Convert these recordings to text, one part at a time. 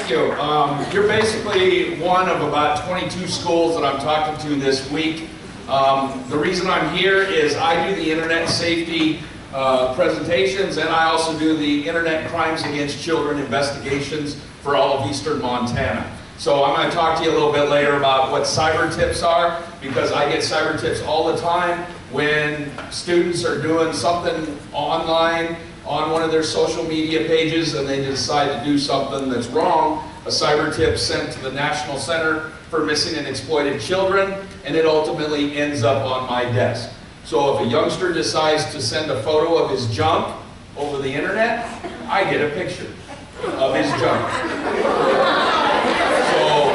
thank you. You're basically one of about 22 schools that I'm talking to this week. The reason I'm here is I do the internet safety presentations, and I also do the internet crimes against children investigations for all of eastern Montana. So I'm going to talk to you a little bit later about what cyber tips are, because I get cyber tips all the time when students are doing something online on one of their social media pages and they decide to do something that's wrong. A cyber tip sent to the National Center for Missing and Exploited Children, and it ultimately ends up on my desk. So if a youngster decides to send a photo of his junk over the internet, I get a picture of his junk. So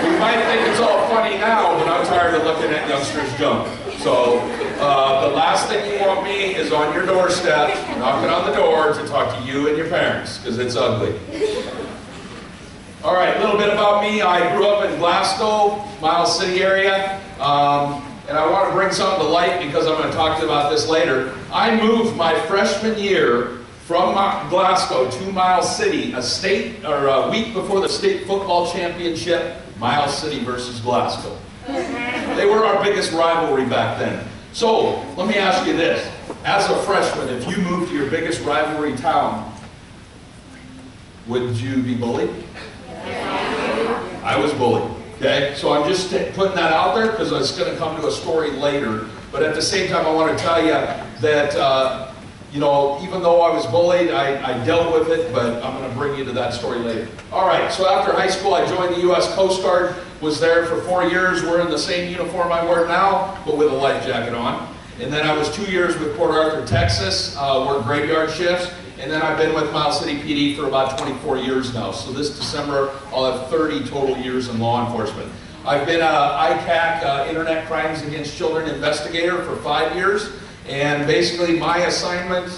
you might think it's all funny now, but I'm tired of looking at youngsters' junk. So the last thing you want me is on your doorstep, knocking on the door to talk to you and your parents, because it's ugly. All right, a little bit about me. I grew up in Glasgow, Miles City area, and I want to bring something to light because I'm going to talk to you about this later. I moved my freshman year from Glasgow to Miles City, a week before the state football championship, Miles City versus Glasgow. They were our biggest rivalry back then. So, let me ask you this. As a freshman, if you moved to your biggest rivalry town, would you be bullied? I was bullied. Okay? So I'm just putting that out there because it's going to come to a story later. But at the same time, I want to tell you that, you know, even though I was bullied, I dealt with it, but I'm going to bring you to that story later. All right, so after high school, I joined the U.S. Coast Guard, was there for 4 years, wearing the same uniform I wear now, but with a life jacket on. And then I was 2 years with Port Arthur, Texas, worked graveyard shifts, and then I've been with Miles City PD for about 24 years now. So this December, I'll have 30 total years in law enforcement. I've been an ICAC, Internet Crimes Against Children investigator for 5 years. And basically my assignment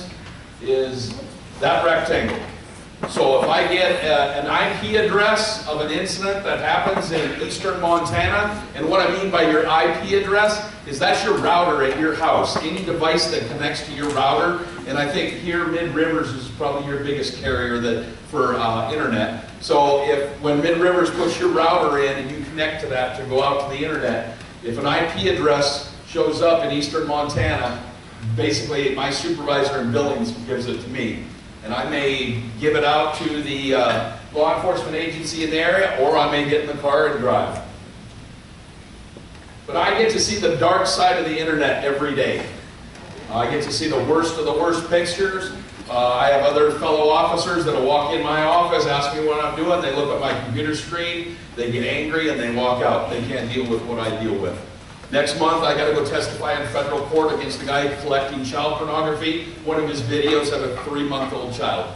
is that rectangle. So if I get an IP address of an incident that happens in eastern Montana, and what I mean by your IP address is that's your router at your house, any device that connects to your router. And I think here Mid Rivers is probably your biggest carrier for internet. So when Mid Rivers puts your router in and you connect to that to go out to the internet, if an IP address shows up in eastern Montana, basically my supervisor in Billings gives it to me. And I may give it out to the law enforcement agency in the area, or I may get in the car and drive. But I get to see the dark side of the internet every day. I get to see the worst of the worst pictures. I have other fellow officers that will walk in my office, ask me what I'm doing. They look at my computer screen, they get angry, and they walk out. They can't deal with what I deal with. Next month, I got to go testify in federal court against the guy collecting child pornography. One of his videos had a 3-month-old child.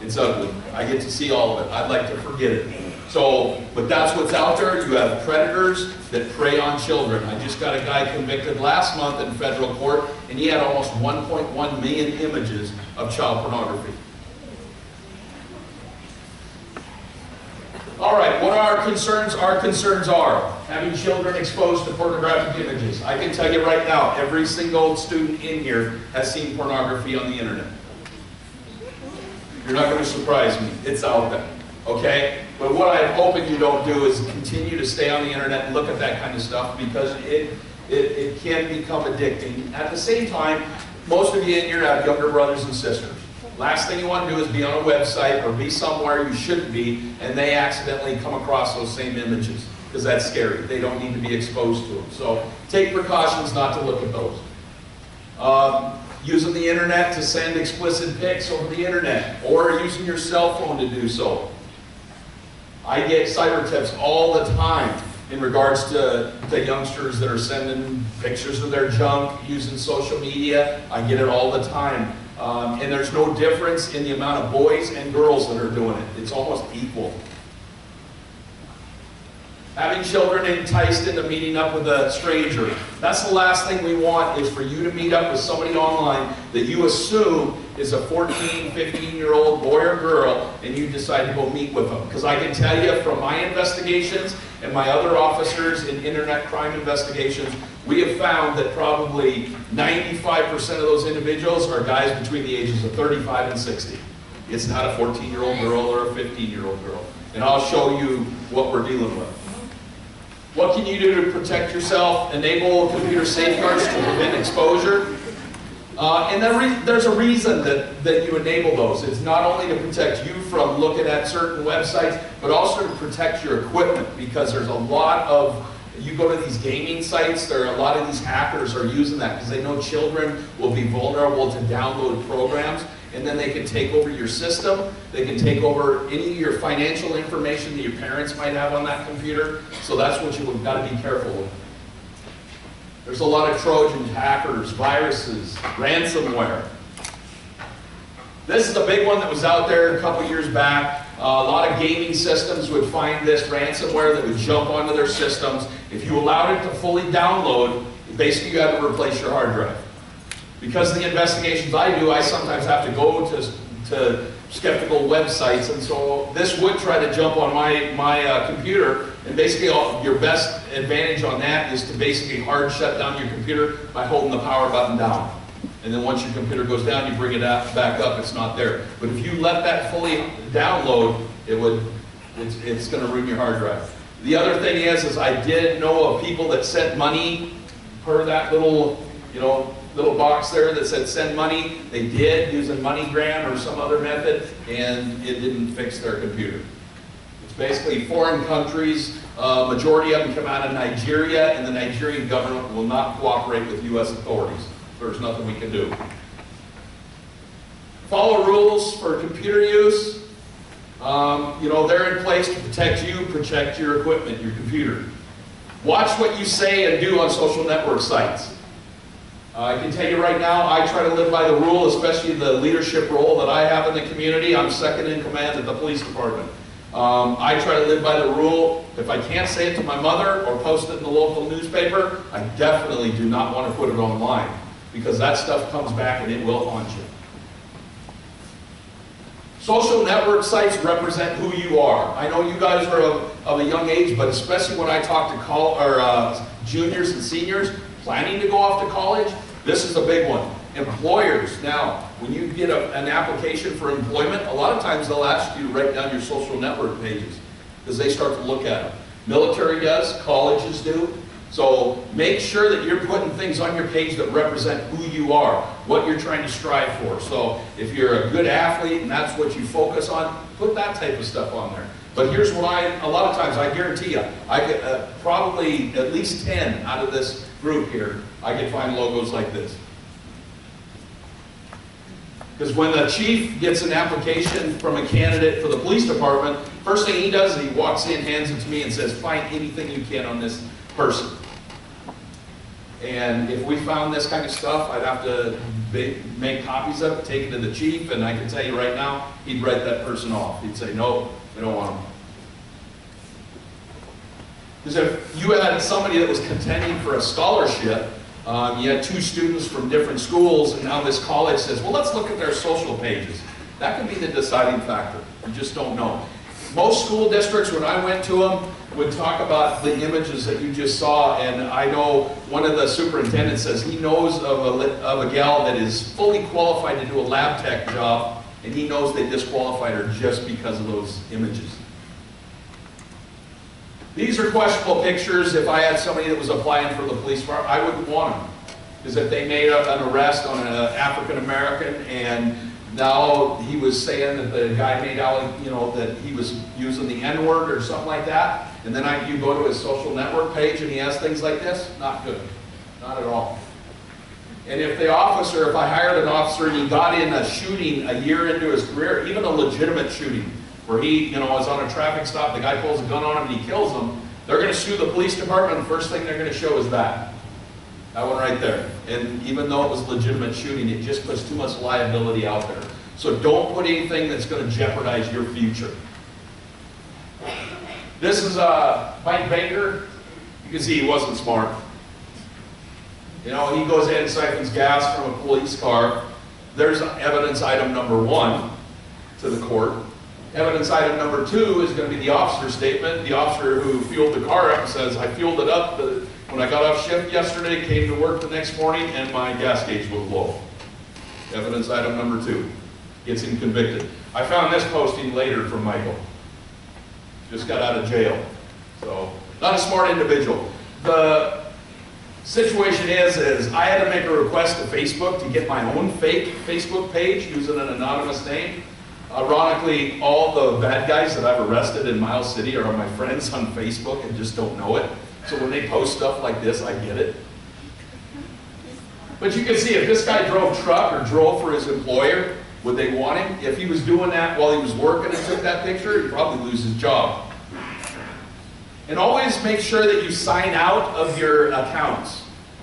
It's ugly. I get to see all of it. I'd like to forget it. So, but that's what's out there. You have predators that prey on children. I just got a guy convicted last month in federal court, and he had almost 1.1 million images of child pornography. All right, what are our concerns? Our concerns are having children exposed to pornographic images. I can tell you right now, every single student in here has seen pornography on the internet. You're not going to surprise me. It's out there, okay? But what I'm hoping you don't do is continue to stay on the internet and look at that kind of stuff, because it can become addicting. At the same time, most of you in here have younger brothers and sisters. Last thing you want to do is be on a website or be somewhere you shouldn't be, and they accidentally come across those same images, because that's scary. They don't need to be exposed to them. So take precautions not to look at those. Using the internet to send explicit pics over the internet, or using your cell phone to do so. I get cyber tips all the time in regards to youngsters that are sending pictures of their junk, using social media. I get it all the time. And there's no difference in the amount of boys and girls that are doing it. It's almost equal. Having children enticed into meeting up with a stranger. That's the last thing we want, is for you to meet up with somebody online that you assume is a 14, 15-year-old boy or girl, and you decide to go meet with them. Because I can tell you from my investigations and my other officers in internet crime investigations, we have found that probably 95% of those individuals are guys between the ages of 35 and 60. It's not a 14-year-old girl or a 15-year-old girl. and I'll show you what we're dealing with. What can you do to protect yourself? Enable computer safeguards to prevent exposure. And there's a reason that you enable those. It's not only to protect you from looking at certain websites, but also to protect your equipment, because there's a lot of, you go to these gaming sites, there are a lot of these hackers are using that because they know children will be vulnerable to download programs, and then they can take over your system. They can take over any of your financial information that your parents might have on that computer. So that's what you've got to be careful with. There's a lot of Trojans, hackers, viruses, ransomware. This is a big one that was out there a couple years back. A lot of gaming systems would find this ransomware that would jump onto their systems. If you allowed it to fully download, basically you had to replace your hard drive. Because of the investigations I do, I sometimes have to go to skeptical websites, and so this would try to jump on my computer, and basically your best advantage on that is to basically hard shut down your computer by holding the power button down. And then once your computer goes down, you bring it back up, it's not there. But if you let that fully download, it's going to ruin your hard drive. The other thing is I did know of people that sent money per that little box there that said send money. They did using MoneyGram or some other method, and it didn't fix their computer. It's basically foreign countries. Majority of them come out of Nigeria, and the Nigerian government will not cooperate with U.S. authorities. There's nothing we can do. Follow rules for computer use. They're in place to protect you, protect your equipment, your computer. Watch what you say and do on social network sites. I can tell you right now, I try to live by the rule, especially the leadership role that I have in the community. I'm second in command at the police department. I try to live by the rule. If I can't say it to my mother or post it in the local newspaper, I definitely do not want to put it online, because that stuff comes back and it will haunt you. Social network sites represent who you are. I know you guys are of a young age, but especially when I talk to juniors and seniors planning to go off to college, this is a big one. Employers, now, when you get an application for employment, a lot of times they'll ask you to write down your social network pages, because they start to look at them. Military does, colleges do. So make sure that you're putting things on your page that represent who you are, what you're trying to strive for. So if you're a good athlete and that's what you focus on, put that type of stuff on there. But here's what a lot of times, I guarantee you, I get probably at least 10 out of this group here, I can find logos like this. Because when the chief gets an application from a candidate for the police department, first thing he does is he walks in, hands it to me, and says, find anything you can on this person. And if we found this kind of stuff, I'd have to make copies of it, take it to the chief, and I can tell you right now, he'd write that person off. He'd say, no, we don't want him. Because if you had somebody that was contending for a scholarship, you had two students from different schools, and now this college says, well, let's look at their social pages. That can be the deciding factor. You just don't know. Most school districts, when I went to them, would talk about the images that you just saw, and I know one of the superintendents says he knows of a gal that is fully qualified to do a lab tech job, and he knows they disqualified her just because of those images. These are questionable pictures. If I had somebody that was applying for the police department, I wouldn't want them. Because if they made an arrest on an African American, and now he was saying that the guy made out, that he was using the N-word or something like that, and then you go to his social network page and he has things like this, not good. Not at all. And if I hired an officer and he got in a shooting a year into his career, even a legitimate shooting, where he was on a traffic stop, the guy pulls a gun on him and he kills him, they're going to sue the police department, and the first thing they're going to show is that. That one right there. And even though it was legitimate shooting, it just puts too much liability out there. So don't put anything that's going to jeopardize your future. This is Mike Baker. You can see he wasn't smart. He goes in and siphons gas from a police car. There's evidence item number 1 to the court. Evidence item number 2 is going to be the officer's statement. The officer who fueled the car up says, I fueled it up when I got off shift yesterday, came to work the next morning, and my gas gauge was low. Evidence item number 2. Gets him convicted. I found this posting later from Michael. just got out of jail. So, not a smart individual. The situation is I had to make a request to Facebook to get my own fake Facebook page using an anonymous name. Ironically, all the bad guys that I've arrested in Miles City are my friends on Facebook and just don't know it. So when they post stuff like this, I get it. But you can see if this guy drove truck or drove for his employer, would they want him? If he was doing that while he was working and took that picture, he'd probably lose his job. And always make sure that you sign out of your accounts.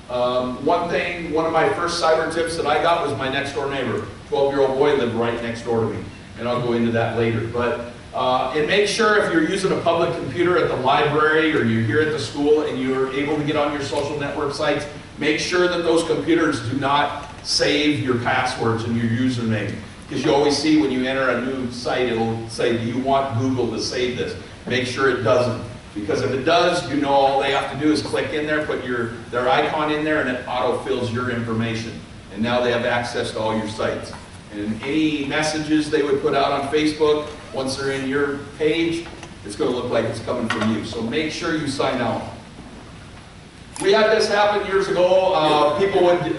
One of my first cyber tips that I got was my next door neighbor. 12-year-old boy lived right next door to me. And I'll go into that later. But and make sure if you're using a public computer at the library or you're here at the school and you're able to get on your social network sites, make sure that those computers do not save your passwords and your username. Because you always see when you enter a new site, it'll say, do you want Google to save this? Make sure it doesn't. Because if it does, you know all they have to do is click in there, put their icon in there, and it auto-fills your information. And now they have access to all your sites. And any messages they would put out on Facebook, once they're in your page, it's going to look like it's coming from you. So make sure you sign out. We had this happen years ago.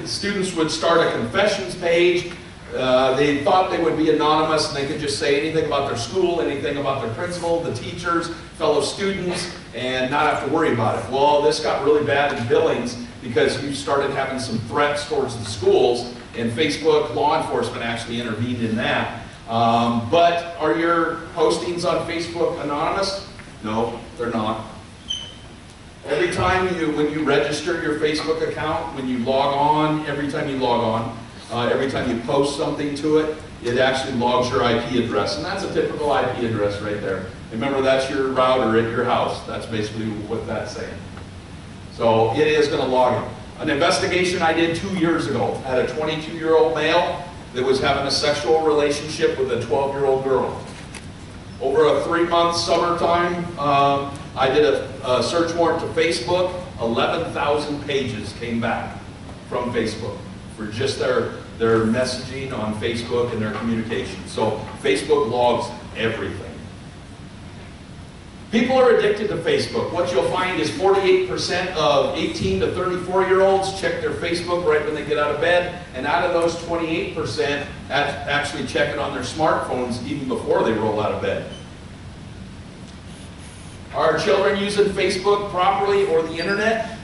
Students would start a confessions page. They thought they would be anonymous and they could just say anything about their school, anything about their principal, the teachers, fellow students, and not have to worry about it. Well, this got really bad in Billings because you started having some threats towards the schools, and Facebook law enforcement actually intervened in that. But are your postings on Facebook anonymous? No, they're not. Every time when you register your Facebook account, when you log on, every time you log on, every time you post something to it, it actually logs your IP address. And that's a typical IP address right there. Remember, that's your router at your house. That's basically what that's saying. So it is going to log it. An investigation I did 2 years ago had a 22-year-old male that was having a sexual relationship with a 12-year-old girl. Over a 3-month summertime, I did a search warrant to Facebook. 11,000 pages came back from Facebook for just their messaging on Facebook and their communication. So Facebook logs everything. People are addicted to Facebook. What you'll find is 48% of 18 to 34-year-olds check their Facebook right when they get out of bed, and out of those 28% actually check it on their smartphones even before they roll out of bed. Are children using Facebook properly or the internet?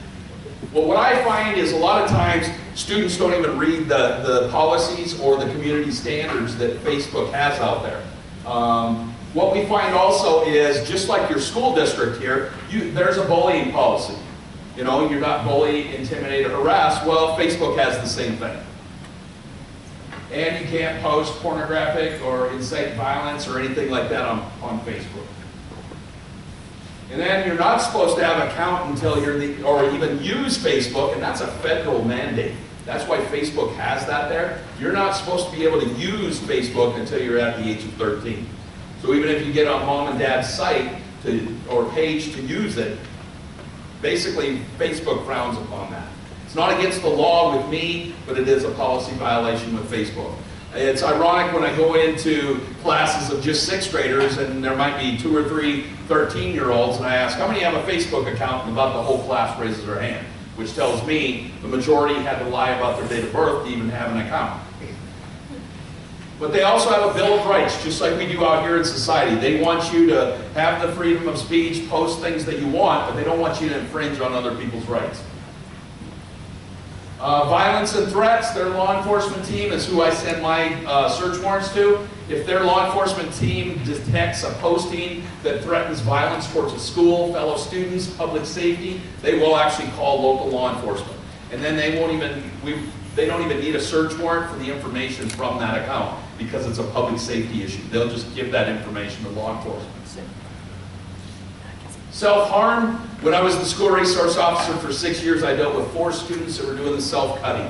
Well, what I find is a lot of times students don't even read the policies or the community standards that Facebook has out there. What we find also is, just like your school district here, there's a bullying policy. You know, you're not bully, intimidate, or harass. Well, Facebook has the same thing. And you can't post pornographic or incite violence or anything like that on Facebook. And then you're not supposed to have an account until or even use Facebook, and that's a federal mandate. That's why Facebook has that there. You're not supposed to be able to use Facebook until you're at the age of 13. So even if you get on mom and dad's site or page to use it, basically Facebook frowns upon that. It's not against the law with me, but it is a policy violation with Facebook. It's ironic when I go into classes of just 6th graders and there might be 2 or 3 13-year-olds, and I ask, how many have a Facebook account? And about the whole class raises their hand, which tells me the majority had to lie about their date of birth to even have an account. But they also have a Bill of Rights, just like we do out here in society. They want you to have the freedom of speech, post things that you want, but they don't want you to infringe on other people's rights. Violence and threats, their law enforcement team is who I send my search warrants to. If their law enforcement team detects a posting that threatens violence towards a school, fellow students, public safety, they will actually call local law enforcement. And then they don't even need a search warrant for the information from that account because it's a public safety issue. They'll just give that information to law enforcement. Self-harm. When I was the school resource officer for 6 years, I dealt with 4 students that were doing the self-cutting.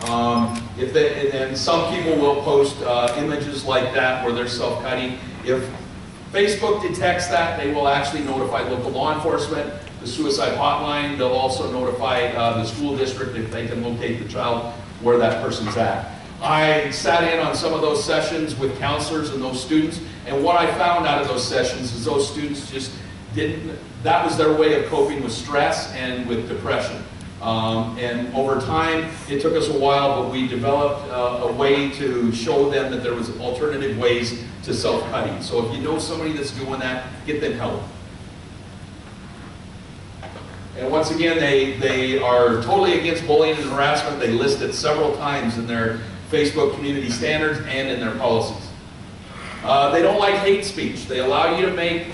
And some people will post images like that where they're self-cutting. If Facebook detects that, they will actually notify local law enforcement, the suicide hotline. They'll also notify the school district if they can locate the child where that person's at. I sat in on some of those sessions with counselors and those students, and what I found out of those sessions is those students just didn't, that was their way of coping with stress and with depression. And over time, it took us a while, but we developed a way to show them that there was alternative ways to self-cutting. So if you know somebody that's doing that, get them help. And once again, they are totally against bullying and harassment. They list it several times in their Facebook community standards and in their policies. They don't like hate speech. They allow you to make,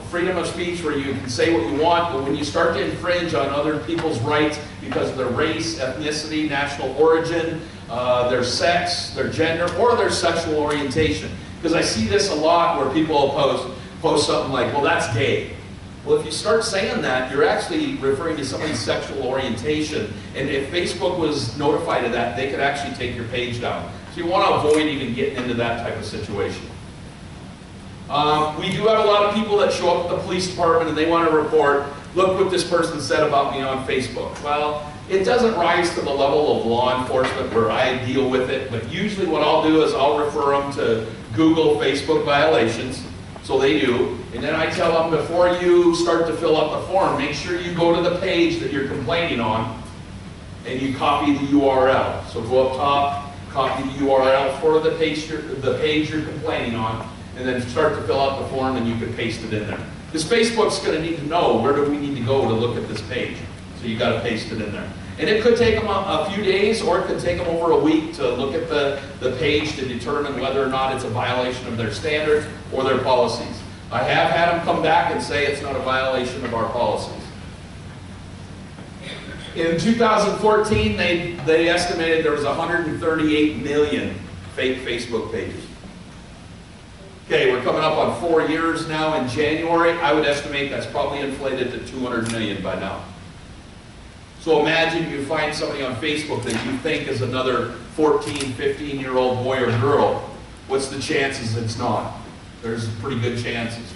freedom of speech where you can say what you want, but when you start to infringe on other people's rights because of their race, ethnicity, national origin, their sex, their gender, or their sexual orientation. Because I see this a lot where people post something like, well, that's gay. Well, if you start saying that, you're actually referring to somebody's sexual orientation. And if Facebook was notified of that, they could actually take your page down. So you want to avoid even getting into that type of situation. We do have a lot of people that show up at the police department and they want to report, look what this person said about me on Facebook. Well, it doesn't rise to the level of law enforcement where I deal with it, but usually what I'll do is I'll refer them to Google Facebook violations. So they do, and then I tell them before you start to fill out the form, make sure you go to the page that you're complaining on and you copy the URL. So go up top, copy the URL for the page you're complaining on, and then start to fill out the form and you can paste it in there. Because Facebook's going to need to know where do we need to go to look at this page. So you got to paste it in there. And it could take them a few days or it could take them over a week to look at the page to determine whether or not it's a violation of their standards or their policies. I have had them come back and say it's not a violation of our policies. In 2014, they estimated there was 138 million fake Facebook pages. Okay, we're coming up on 4 years now in January. I would estimate that's probably inflated to 200 million by now. So imagine you find somebody on Facebook that you think is another 14, 15-year-old boy or girl. What's the chances it's not? There's pretty good chances.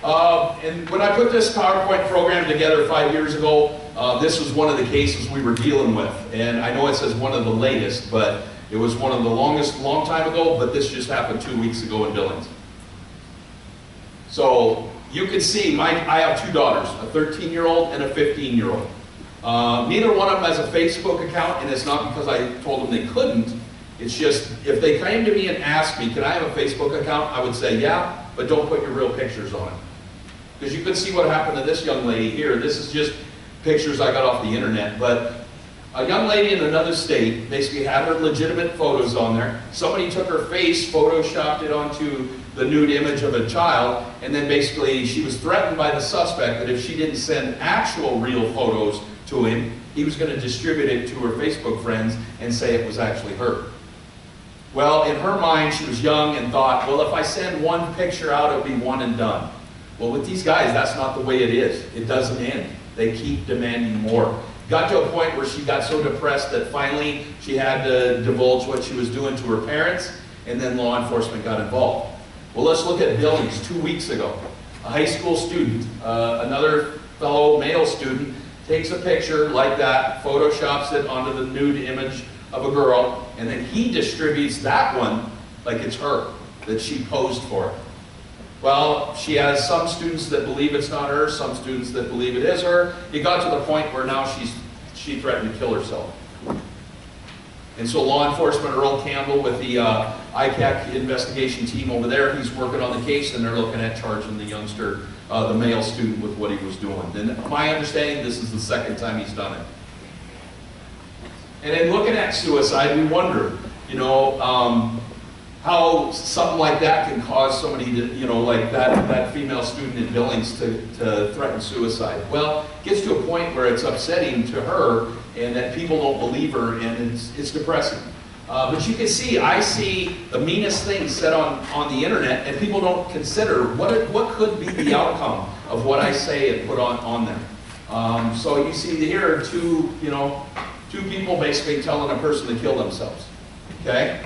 And when I put this PowerPoint program together 5 years ago, this was one of the cases we were dealing with. And I know it says one of the latest, but it was one of the longest, long time ago, but this just happened 2 weeks ago in Billings. So you can see, I have two daughters, a 13-year-old and a 15-year-old. Neither one of them has a Facebook account, and it's not because I told them they couldn't. It's just, if they came to me and asked me, can I have a Facebook account? I would say, yeah, but don't put your real pictures on it. Because you can see what happened to this young lady here. This is just pictures I got off the internet, but a young lady in another state basically had her legitimate photos on there. Somebody took her face, photoshopped it onto the nude image of a child, and then basically she was threatened by the suspect that if she didn't send actual real photos to him, he was going to distribute it to her Facebook friends and say it was actually her. Well, in her mind, she was young and thought, well, if I send one picture out, it'll be one and done. Well, with these guys, that's not the way it is. It doesn't end. They keep demanding more. Got to a point where she got so depressed that finally she had to divulge what she was doing to her parents, and then law enforcement got involved. Well, let's look at Billings 2 weeks ago. A high school student, another fellow male student, takes a picture like that, photoshops it onto the nude image of a girl, and then he distributes that one like it's her, that she posed for it. Well, she has some students that believe it's not her, some students that believe it is her. It got to the point where now she threatened to kill herself. And so law enforcement, Earl Campbell with the ICAC investigation team over there, he's working on the case and they're looking at charging the youngster, the male student, with what he was doing. And my understanding, this is the second time he's done it. And in looking at suicide, we wonder, how something like that can cause somebody to, like that female student in Billings to threaten suicide. Well, it gets to a point where it's upsetting to her and that people don't believe her, and it's depressing. But you can see, I see the meanest things said on the internet, and people don't consider what could be the outcome of what I say and put on there. So you see here two people basically telling a person to kill themselves. Okay?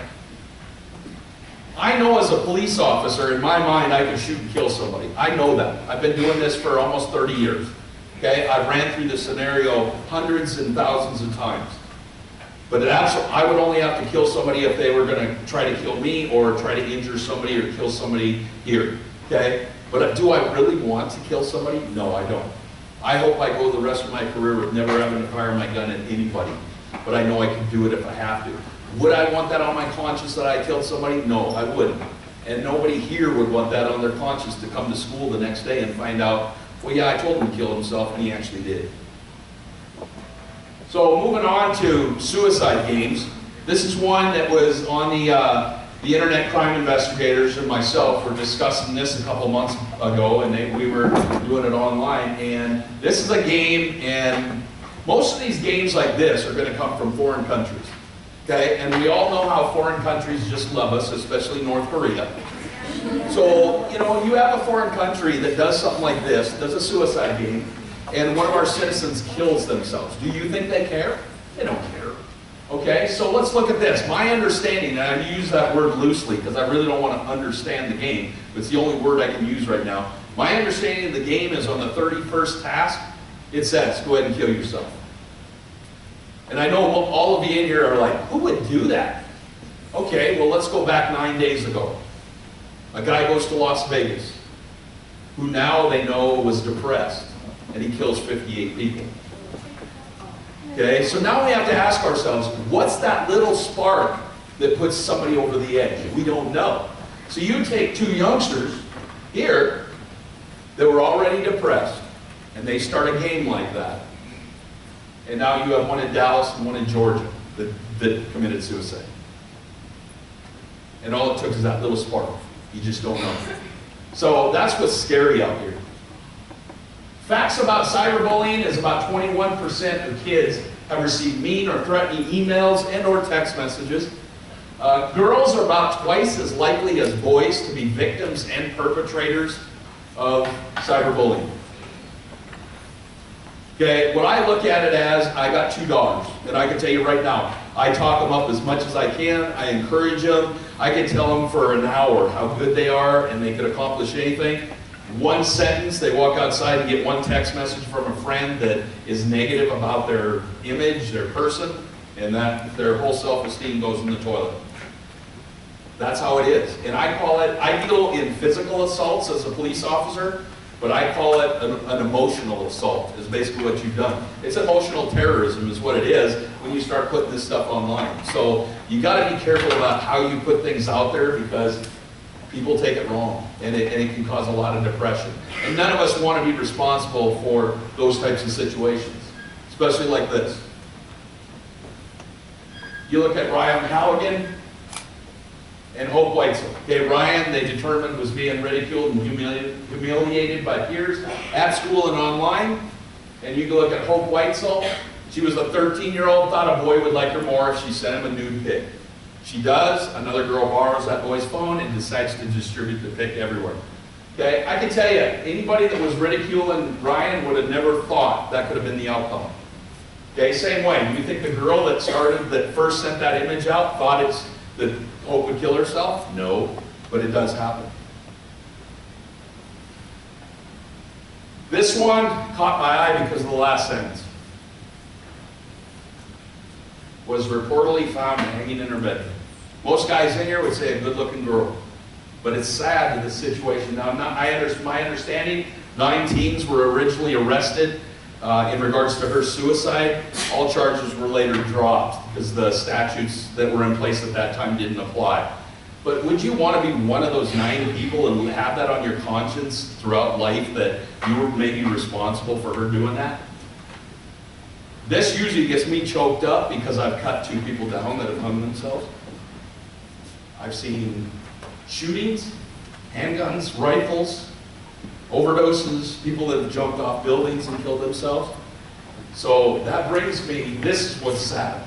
I know as a police officer, in my mind, I can shoot and kill somebody. I know that. I've been doing this for almost 30 years. Okay? I've ran through this scenario hundreds and thousands of times. But I would only have to kill somebody if they were going to try to kill me or try to injure somebody or kill somebody here, okay? But do I really want to kill somebody? No, I don't. I hope I go the rest of my career with never having to fire my gun at anybody. But I know I can do it if I have to. Would I want that on my conscience that I killed somebody? No, I wouldn't. And nobody here would want that on their conscience to come to school the next day and find out, well, yeah, I told him to kill himself, and he actually did. So moving on to suicide games. This is one that was on the Internet Crime Investigators and myself were discussing this a couple months ago, and we were doing it online. And this is a game, and most of these games like this are going to come from foreign countries. Okay, and we all know how foreign countries just love us, especially North Korea. So, you know, you have a foreign country that does something like this, does a suicide game, and one of our citizens kills themselves. Do you think they care? They don't care. Okay, so let's look at this. My understanding, and I use that word loosely because I really don't want to understand the game, but it's the only word I can use right now. My understanding of the game is on the 31st task, it says, go ahead and kill yourself. And I know all of you in here are like, who would do that? Okay, well, let's go back 9 days ago. A guy goes to Las Vegas, who now they know was depressed, and he kills 58 people. Okay, so now we have to ask ourselves, what's that little spark that puts somebody over the edge? We don't know. So you take two youngsters here that were already depressed, and they start a game like that. And now you have one in Dallas and one in Georgia that committed suicide. And all it took is that little spark. You just don't know. So that's what's scary out here. Facts about cyberbullying is about 21% of kids have received mean or threatening emails and or text messages. Girls are about twice as likely as boys to be victims and perpetrators of cyberbullying. Okay, what I look at it as, I got 2 daughters, and I can tell you right now, I talk them up as much as I can, I encourage them, I can tell them for an hour how good they are and they could accomplish anything. One sentence, they walk outside and get one text message from a friend that is negative about their image, their person, and that their whole self-esteem goes in the toilet. That's how it is. And I call it, I deal in physical assaults as a police officer, but I call it an emotional assault, is basically what you've done. It's emotional terrorism is what it is when you start putting this stuff online. So you got to be careful about how you put things out there because people take it wrong and it can cause a lot of depression. And none of us want to be responsible for those types of situations, especially like this. You look at Ryan Halligan and Hope Weitzel. Okay, Ryan, they determined, was being ridiculed and humiliated by peers at school and online. And you can look at Hope Weitzel. She was a 13-year-old, thought a boy would like her more if she sent him a nude pic. She does. Another girl borrows that boy's phone and decides to distribute the pic everywhere. Okay, I can tell you, anybody that was ridiculing Ryan would have never thought that could have been the outcome. Okay, same way. Do you think the girl that first sent that image out thought that Hope would kill herself? No, but it does happen. This one caught my eye because of the last sentence. Was reportedly found hanging in her bedroom. Most guys in here would say a good-looking girl, but it's sad to the situation. Now, my understanding, 9 teens were originally arrested in regards to her suicide. All charges were later dropped because the statutes that were in place at that time didn't apply. But would you want to be one of those 9 people and have that on your conscience throughout life that you were maybe responsible for her doing that? This usually gets me choked up because I've cut 2 people down that have hung themselves. I've seen shootings, handguns, rifles, overdoses, people that have jumped off buildings and killed themselves. So that brings me, this is what's sad.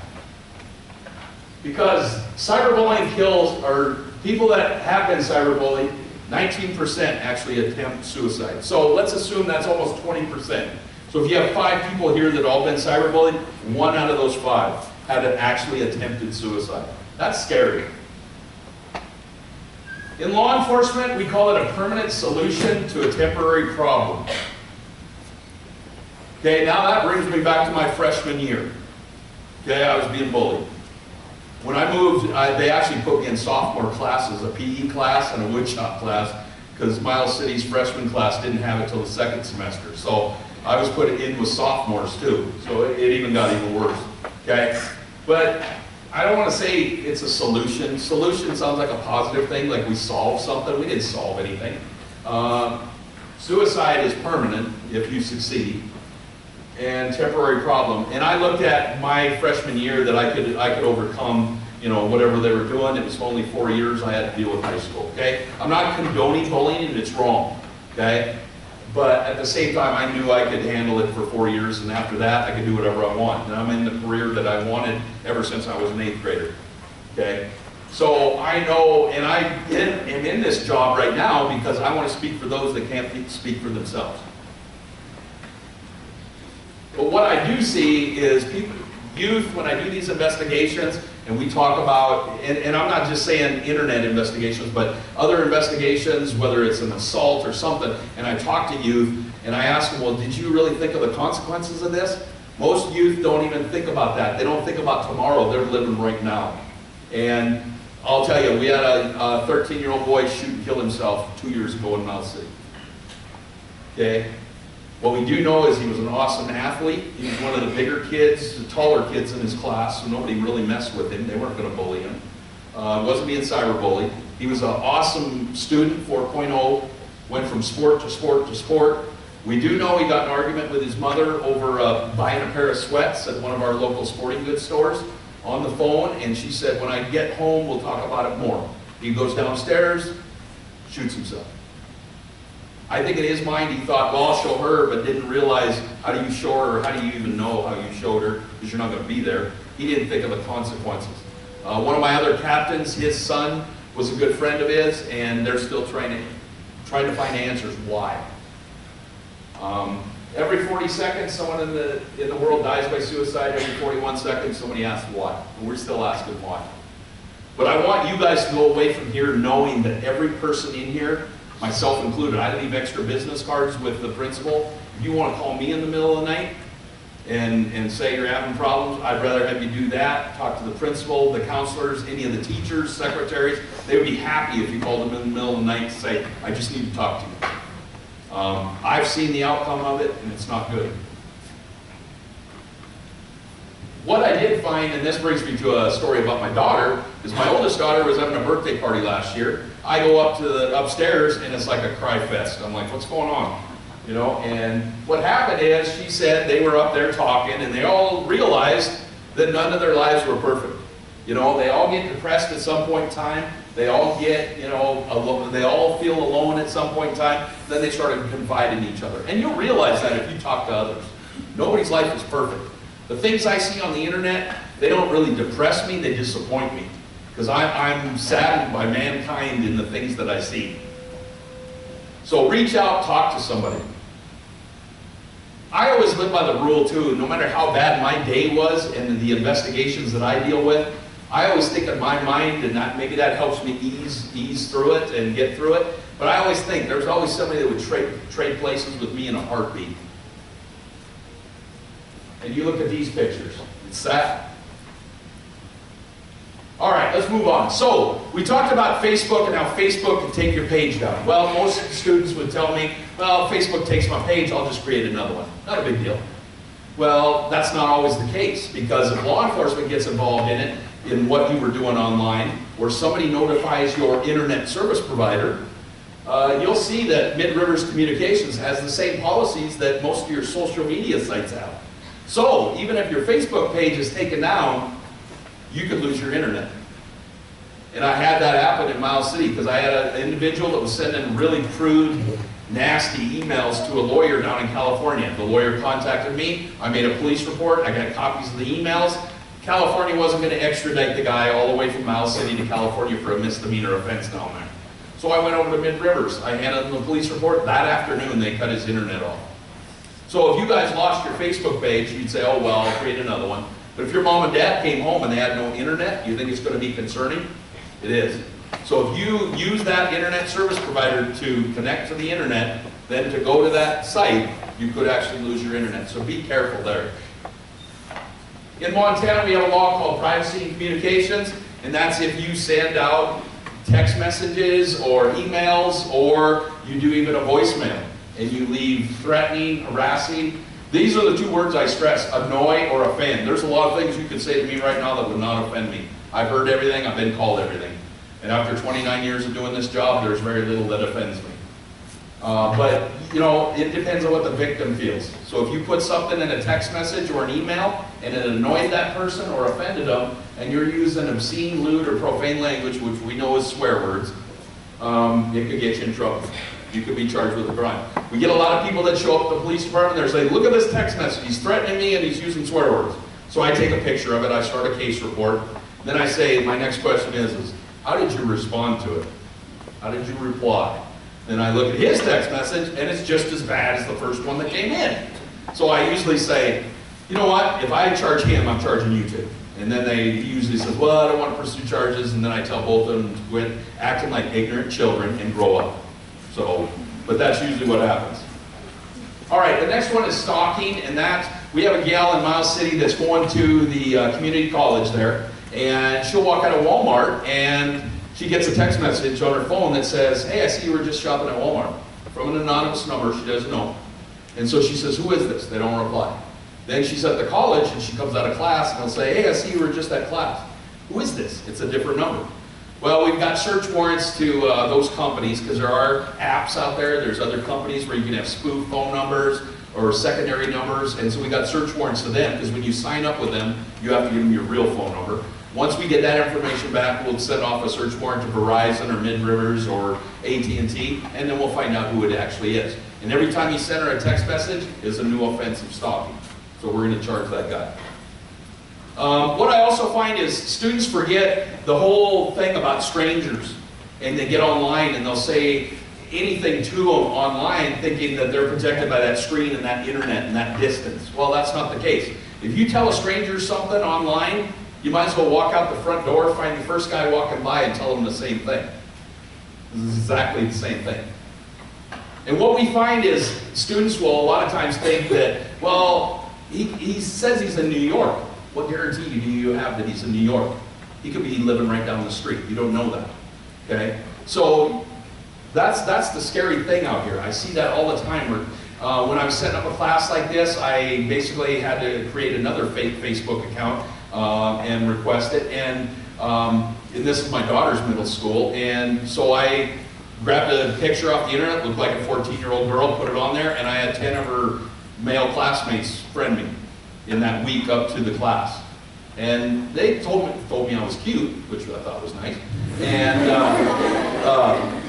Because cyberbullying kills, or people that have been cyberbullied, 19% actually attempt suicide. So let's assume that's almost 20%. So if you have 5 people here that have all been cyberbullied, 1 out of those 5 had actually attempted suicide. That's scary. In law enforcement, we call it a permanent solution to a temporary problem. Okay, now that brings me back to my freshman year. Okay, I was being bullied. When I moved, they actually put me in sophomore classes, a PE class and a woodshop class, because Miles City's freshman class didn't have it till the second semester. So I was put in with sophomores too. So it even got even worse. Okay? But I don't want to say it's a solution. Solution sounds like a positive thing, like we solved something. We didn't solve anything. Suicide is permanent if you succeed, and temporary problem. And I looked at my freshman year that I could overcome, you know, whatever they were doing. It was only 4 years I had to deal with high school. Okay, I'm not condoning bullying, and it's wrong. Okay, but at the same time, I knew I could handle it for 4 years, and after that, I could do whatever I want. And I'm in the career that I wanted ever since I was an 8th grader. Okay. So I know, and I am in this job right now because I want to speak for those that can't speak for themselves. But what I do see is people, youth, when I do these investigations, and we talk about, and I'm not just saying internet investigations, but other investigations, whether it's an assault or something, and I talk to youth, and I ask them, well, did you really think of the consequences of this? Most youth don't even think about that. They don't think about tomorrow. They're living right now. And I'll tell you, we had a 13-year-old boy shoot and kill himself 2 years ago in Miles City. Okay? What we do know is he was an awesome athlete. He was one of the bigger kids, the taller kids in his class, so nobody really messed with him. They weren't going to bully him. Wasn't being cyberbullied. He was an awesome student, 4.0, went from sport to sport to sport. We do know he got in an argument with his mother over buying a pair of sweats at one of our local sporting goods stores on the phone, and she said, when I get home, we'll talk about it more. He goes downstairs, shoots himself. I think in his mind he thought, well, I'll show her, but didn't realize, how do you show her, or how do you even know how you showed her, because you're not going to be there. He didn't think of the consequences. One of my other captains, his son was a good friend of his, and they're still trying to find answers why. Every 40 seconds, someone in the world dies by suicide. Every 41 seconds, somebody asks why. And we're still asking why. But I want you guys to go away from here knowing that every person in here, myself included, I leave extra business cards with the principal. If you want to call me in the middle of the night and say you're having problems, I'd rather have you do that. Talk to the principal, the counselors, any of the teachers, secretaries. They would be happy if you called them in the middle of the night to say, I just need to talk to you. I've seen the outcome of it, and it's not good. What I did find, and this brings me to a story about my daughter, is my oldest daughter was having a birthday party last year. I go up to the upstairs, and it's like a cry fest. I'm like, what's going on? You know, and what happened is, she said they were up there talking, and they all realized that none of their lives were perfect. You know, they all get depressed at some point in time. They all get, you know, they all feel alone at some point in time. Then they started confiding in each other. And you'll realize that if you talk to others. Nobody's life is perfect. The things I see on the internet, they don't really depress me, they disappoint me. Because I'm saddened by mankind in the things that I see. So reach out, talk to somebody. I always live by the rule too, no matter how bad my day was and the investigations that I deal with, I always think in my mind, and maybe that helps me ease through it and get through it, but I always think there's always somebody that would trade places with me in a heartbeat. And you look at these pictures, it's sad. All right, let's move on. So, we talked about Facebook and how Facebook can take your page down. Well, most students would tell me, well, Facebook takes my page, I'll just create another one. Not a big deal. Well, that's not always the case, because if law enforcement gets involved in it, in what you were doing online, or somebody notifies your internet service provider, you'll see that Mid-Rivers Communications has the same policies that most of your social media sites have. So, even if your Facebook page is taken down, you could lose your internet. And I had that happen in Miles City, because I had an individual that was sending really crude, nasty emails to a lawyer down in California. The lawyer contacted me, I made a police report, I got copies of the emails. California wasn't going to extradite the guy all the way from Miles City to California for a misdemeanor offense down there. So I went over to Mid-Rivers. I handed them the police report. That afternoon, they cut his internet off. So if you guys lost your Facebook page, you'd say, oh, well, I'll create another one. But if your mom and dad came home and they had no internet, you think it's going to be concerning? It is. So if you use that internet service provider to connect to the internet, then to go to that site, you could actually lose your internet. So be careful there. In Montana, we have a law called privacy and communications, and that's if you send out text messages or emails, or you do even a voicemail, and you leave threatening, harassing. These are the two words I stress, annoy or offend. There's a lot of things you could say to me right now that would not offend me. I've heard everything, I've been called everything. And after 29 years of doing this job, there's very little that offends me. But, you know, it depends on what the victim feels. So if you put something in a text message or an email, and it annoyed that person or offended them, and you're using obscene, lewd, or profane language, which we know is swear words, it could get you in trouble. You could be charged with a crime. We get a lot of people that show up at the police department, they're saying, look at this text message, he's threatening me and he's using swear words. So I take a picture of it, I start a case report, then I say, my next question is how did you respond to it? How did you reply? Then I look at his text message and it's just as bad as the first one that came in. So I usually say, you know what, if I charge him, I'm charging you too. And then they usually say, well, I don't want to pursue charges, and then I tell both of them to quit acting like ignorant children and grow up. So, but that's usually what happens. All right, the next one is stalking, and we have a gal in Miles City that's going to the community college there, and she'll walk out of Walmart, and she gets a text message on her phone that says, hey, I see you were just shopping at Walmart, from an anonymous number she doesn't know. And so she says, who is this? They don't reply. Then she's at the college, and she comes out of class, and they'll say, hey, I see you were just at class. Who is this? It's a different number. Well, we've got search warrants to those companies, because there are apps out there. There's other companies where you can have spoof phone numbers or secondary numbers, and so we got search warrants to them, because when you sign up with them, you have to give them your real phone number. Once we get that information back, we'll send off a search warrant to Verizon or Mid-Rivers or AT&T, and then we'll find out who it actually is. And every time you send her a text message is a new offense of stalking. So we're going to charge that guy. What I also find is students forget the whole thing about strangers, and they get online and they'll say anything to them online thinking that they're protected by that screen and that internet and that distance. Well, that's not the case. If you tell a stranger something online, you might as well walk out the front door, find the first guy walking by and tell them the same thing. This is exactly the same thing. And what we find is students will a lot of times think that, well, he says he's in New York. What guarantee do you have that he's in New York? He could be living right down the street. You don't know that. Okay? So that's the scary thing out here. I see that all the time. When I was setting up a class like this, I basically had to create another fake Facebook account and request it. And this is my daughter's middle school. And so I grabbed a picture off the internet, looked like a 14-year-old girl, put it on there, and I had 10 of her male classmates friend me in that week up to the class. And they told me I was cute, which I thought was nice. And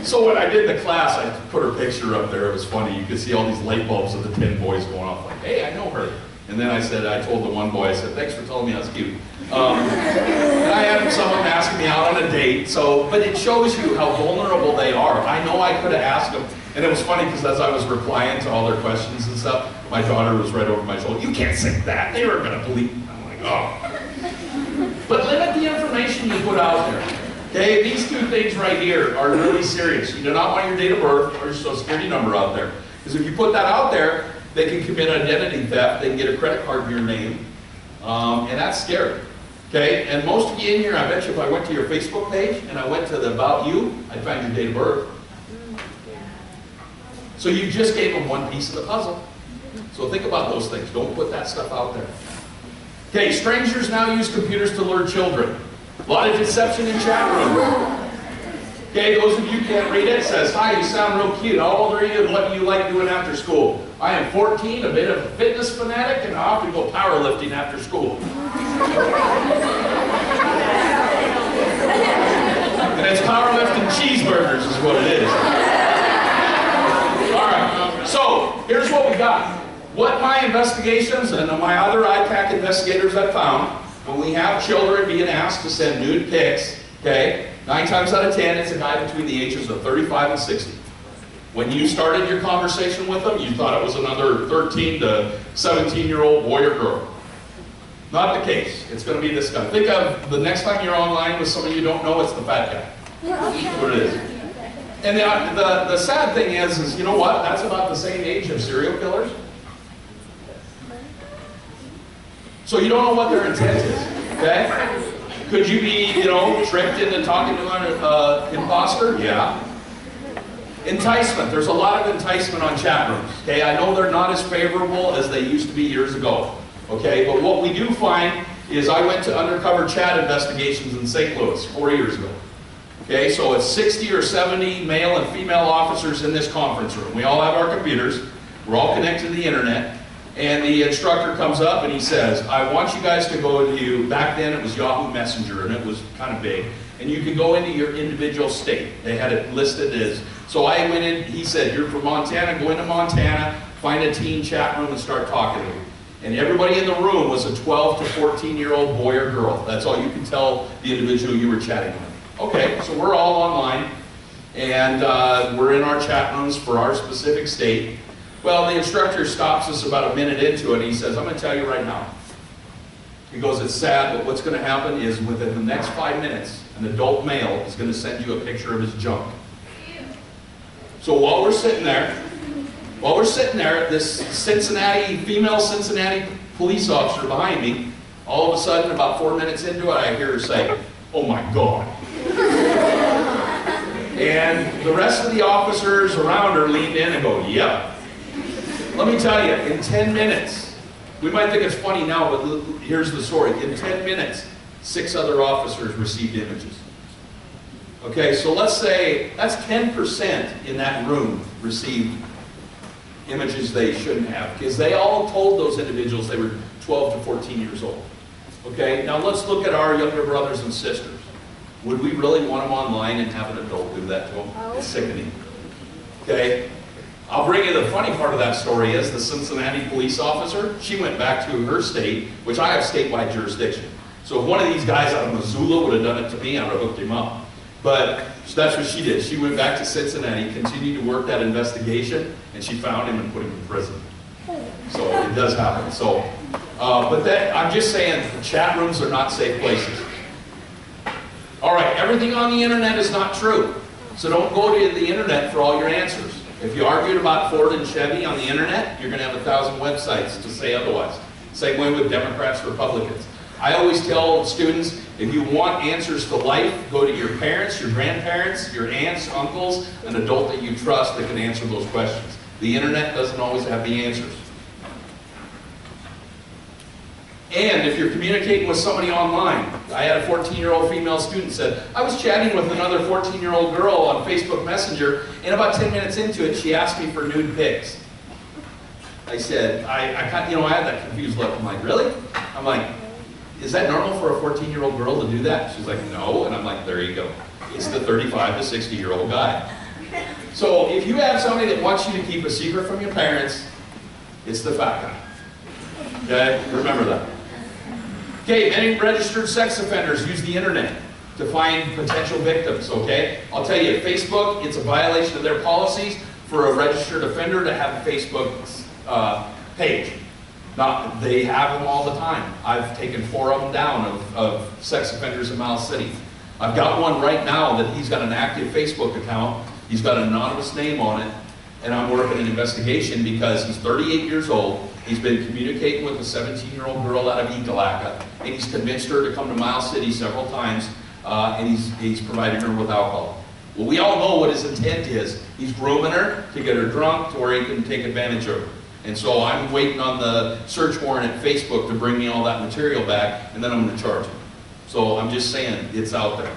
so when I did the class, I put her picture up there. It was funny. You could see all these light bulbs of the 10 boys going off like, hey, I know her. And then I told the one boy, I said, thanks for telling me I was cute. And I had someone asking me out on a date, but it shows you how vulnerable they are. I know I could have asked them, and it was funny because as I was replying to all their questions and stuff, my daughter was right over my shoulder. You can't say that. They were going to believe. I'm like, oh. But limit the information you put out there. Okay, these two things right here are really serious. You do not want your date of birth or your social security number out there. Because if you put that out there, they can commit identity theft. They can get a credit card in your name. And that's scary. Okay, and most of you in here, I bet you if I went to your Facebook page and I went to the About You, I'd find your date of birth. So you just gave them one piece of the puzzle. So think about those things. Don't put that stuff out there. Okay, strangers now use computers to lure children. A lot of deception in chat rooms. Okay, those of you who can't read it, says, hi, you sound real cute. How old are you and what do you like doing after school? I am 14, a bit of a fitness fanatic, and I often go powerlifting after school. And it's powerlifting cheeseburgers is what it is. All right, so here's what we got. What my investigations and my other IPAC investigators have found, when we have children being asked to send nude pics, okay, 9 times out of 10, it's a guy between the ages of 35 and 60. When you started your conversation with them, you thought it was another 13 to 17-year-old boy or girl. Not the case. It's going to be this guy. Think of the next time you're online with somebody you don't know, it's the fat guy. That's what it is. And the sad thing is, you know what? That's about the same age of serial killers. So you don't know what their intent is, okay? Could you be, tricked into talking to an imposter? Yeah. Enticement. There's a lot of enticement on chat rooms, okay? I know they're not as favorable as they used to be years ago, okay? But what we do find is I went to undercover chat investigations in St. Louis 4 years ago. Okay, so it's 60 or 70 male and female officers in this conference room. We all have our computers. We're all connected to the internet. And the instructor comes up and he says, I want you guys to go to, back then it was Yahoo Messenger and it was kind of big. And you can go into your individual state. They had it listed as, so I went in, he said, you're from Montana, go into Montana, find a teen chat room and start talking to them. And everybody in the room was a 12 to 14-year-old boy or girl. That's all you can tell the individual you were chatting with. Okay, so we're all online, and we're in our chat rooms for our specific state. Well, the instructor stops us about a minute into it, and he says, I'm going to tell you right now. He goes, it's sad, but what's going to happen is within the next 5 minutes, an adult male is going to send you a picture of his junk. So while we're sitting there, this female Cincinnati police officer behind me, all of a sudden, about 4 minutes into it, I hear her say, oh my God. And the rest of the officers around her leaned in and go, yep. Let me tell you, in 10 minutes, we might think it's funny now, but here's the story. In 10 minutes, 6 other officers received images. Okay, so let's say that's 10% in that room received images they shouldn't have, because they all told those individuals they were 12 to 14 years old. Okay, now let's look at our younger brothers and sisters. Would we really want them online and have an adult do that to them? It's sickening. Okay, I'll bring you the funny part of that story is the Cincinnati police officer, she went back to her state, which I have statewide jurisdiction. So if one of these guys out of Missoula would have done it to me, I would have hooked him up. But that's what she did. She went back to Cincinnati, continued to work that investigation, and she found him and put him in prison. So it does happen. So, but I'm just saying, chat rooms are not safe places. All right, everything on the internet is not true. So don't go to the internet for all your answers. If you argued about Ford and Chevy on the internet, you're going to have 1,000 websites to say otherwise. Same way with Democrats, Republicans. I always tell students, if you want answers to life, go to your parents, your grandparents, your aunts, uncles, an adult that you trust that can answer those questions. The internet doesn't always have the answers. And if you're communicating with somebody online, I had a 14-year-old female student said, I was chatting with another 14-year-old girl on Facebook Messenger, and about 10 minutes into it, she asked me for nude pics. I said, I had that confused look. I'm like, really? I'm like, is that normal for a 14-year-old girl to do that? She's like, no. And I'm like, there you go. It's the 35 to 60-year-old guy. So if you have somebody that wants you to keep a secret from your parents, it's the fat guy. Okay? Remember that. Okay, many registered sex offenders use the internet to find potential victims, okay? I'll tell you, Facebook, it's a violation of their policies for a registered offender to have a Facebook page. Now, they have them all the time. I've taken 4 of them down of sex offenders in Miles City. I've got one right now that he's got an active Facebook account. He's got an anonymous name on it, and I'm working an investigation because he's 38 years old. He's been communicating with a 17-year-old girl out of Ekalaka, and he's convinced her to come to Miles City several times, and he's provided her with alcohol. Well, we all know what his intent is. He's grooming her to get her drunk to where he can take advantage of her. And so I'm waiting on the search warrant at Facebook to bring me all that material back, and then I'm going to charge him. So I'm just saying, it's out there.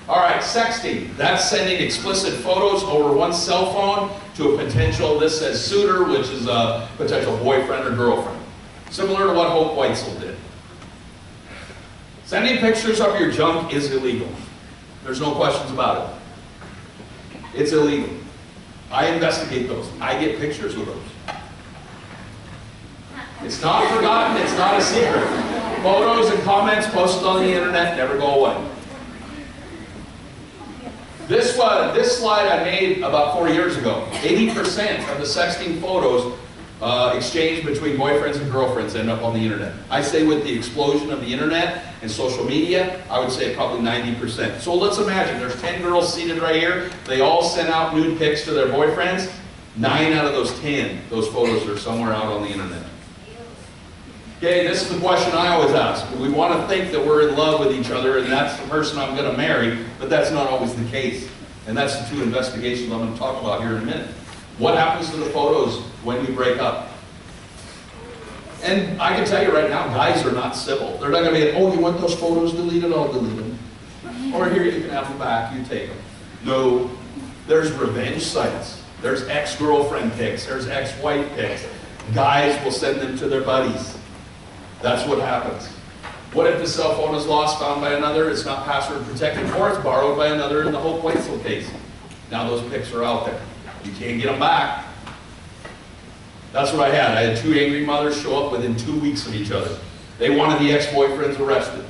All right, sexting. That's sending explicit photos over one's cell phone to a potential, this says suitor, which is a potential boyfriend or girlfriend. Similar to what Hope Weitzel did. Sending pictures of your junk is illegal. There's no questions about it. It's illegal. I investigate those. I get pictures of those. It's not forgotten. It's not a secret. Photos and comments posted on the internet never go away. This slide I made about 4 years ago. 80% of the sexting photos exchanged between boyfriends and girlfriends end up on the internet. I say with the explosion of the internet and social media, I would say probably 90%. So let's imagine there's 10 girls seated right here. They all sent out nude pics to their boyfriends. 9 out of those 10, those photos are somewhere out on the internet. Okay, this is the question I always ask. We want to think that we're in love with each other and that's the person I'm going to marry, but that's not always the case. And that's the two investigations I'm going to talk about here in a minute. What happens to the photos when you break up? And I can tell you right now, guys are not civil. They're not going to be, oh, you want those photos deleted? I'll delete them. Or here, you can have them back, you take them. No, there's revenge sites. There's ex-girlfriend pics. There's ex-wife pics. Guys will send them to their buddies. That's what happens. What if the cell phone is lost, found by another, it's not password protected, or it's borrowed by another in the whole Weitzel case? Now those pics are out there. You can't get them back. That's what I had. I had two angry mothers show up within 2 weeks of each other. They wanted the ex-boyfriends arrested.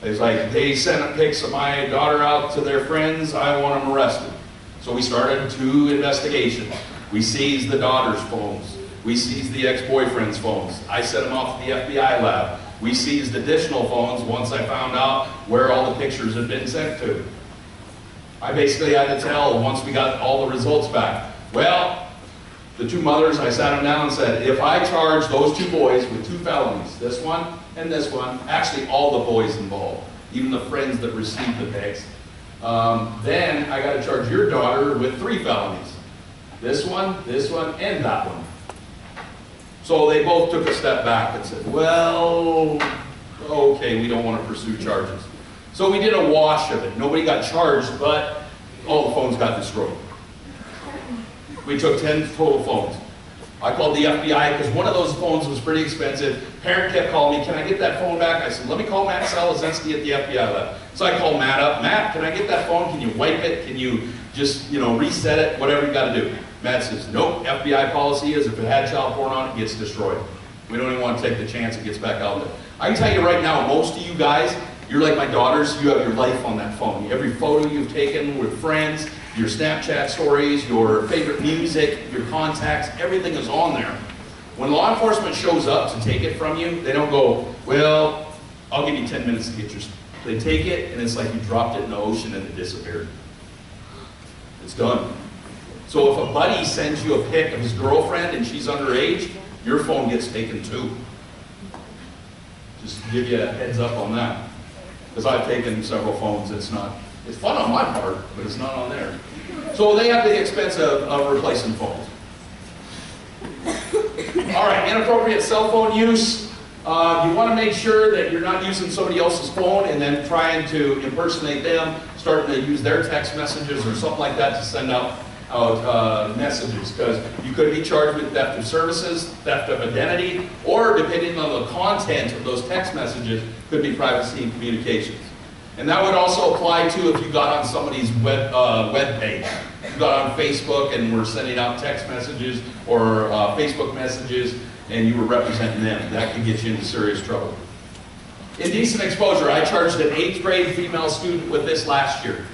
It was like, they sent pics of my daughter out to their friends, I want them arrested. So we started 2 investigations. We seized the daughter's phones. We seized the ex-boyfriend's phones. I sent them off to the FBI lab. We seized additional phones once I found out where all the pictures had been sent to. I basically had to tell, once we got all the results back, well, the 2 mothers, I sat them down and said, if I charge those 2 boys with 2 felonies, this one and this one, actually all the boys involved, even the friends that received the pics, then I got to charge your daughter with 3 felonies. This one, and that one. So they both took a step back and said, well, okay, we don't want to pursue charges. So we did a wash of it. Nobody got charged, but all the phones got destroyed. We took 10 total phones. I called the FBI because one of those phones was pretty expensive. Parent kept calling me, can I get that phone back? I said, let me call Matt Salazinski at the FBI lab. So I called Matt up. Matt, can I get that phone? Can you wipe it? Can you just, reset it? Whatever you got to do. Matt says, nope, FBI policy is if it had child porn on it, it gets destroyed. We don't even want to take the chance it gets back out there. I can tell you right now, most of you guys, you're like my daughters, you have your life on that phone. Every photo you've taken with friends, your Snapchat stories, your favorite music, your contacts, everything is on there. When law enforcement shows up to take it from you, they don't go, well, I'll give you 10 minutes to get your stuff. They take it and it's like you dropped it in the ocean and it disappeared. It's done. So if a buddy sends you a pic of his girlfriend and she's underage, your phone gets taken too. Just to give you a heads up on that. Because I've taken several phones, it's fun on my part, but it's not on there. So they have the expense of replacing phones. All right, inappropriate cell phone use. You want to make sure that you're not using somebody else's phone and then trying to impersonate them, starting to use their text messages or something like that to send out messages, because you could be charged with theft of services, theft of identity, or depending on the content of those text messages, could be privacy and communications. And that would also apply to if you got on somebody's web page. You got on Facebook and were sending out text messages or Facebook messages and you were representing them. That could get you into serious trouble. Indecent exposure. I charged an 8th grade female student with this last year.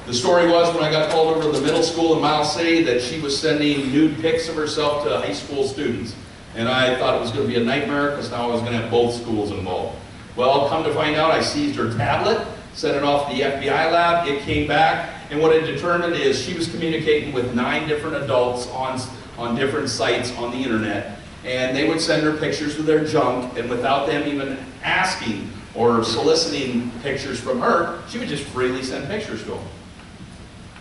The story was when I got called over to the middle school in Miles City that she was sending nude pics of herself to high school students. And I thought it was going to be a nightmare because now I was going to have both schools involved. Well, come to find out, I seized her tablet, sent it off to the FBI lab, it came back, and what it determined is she was communicating with 9 different adults on different sites on the internet. And they would send her pictures of their junk, and without them even asking or soliciting pictures from her, she would just freely send pictures to them.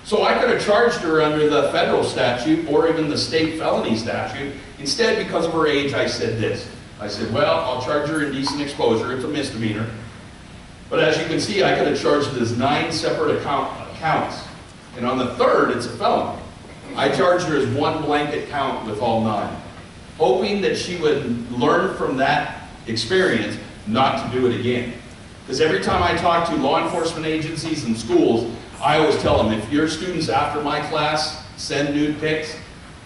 So I could have charged her under the federal statute or even the state felony statute. Instead, because of her age, I said this. I said, well, I'll charge her indecent exposure. It's a misdemeanor. But as you can see, I could have charged it as 9 separate counts. And on the 3rd, it's a felony. I charged her as 1 blanket count with all 9, hoping that she would learn from that experience not to do it again. Because every time I talk to law enforcement agencies and schools, I always tell them, if your students after my class send nude pics,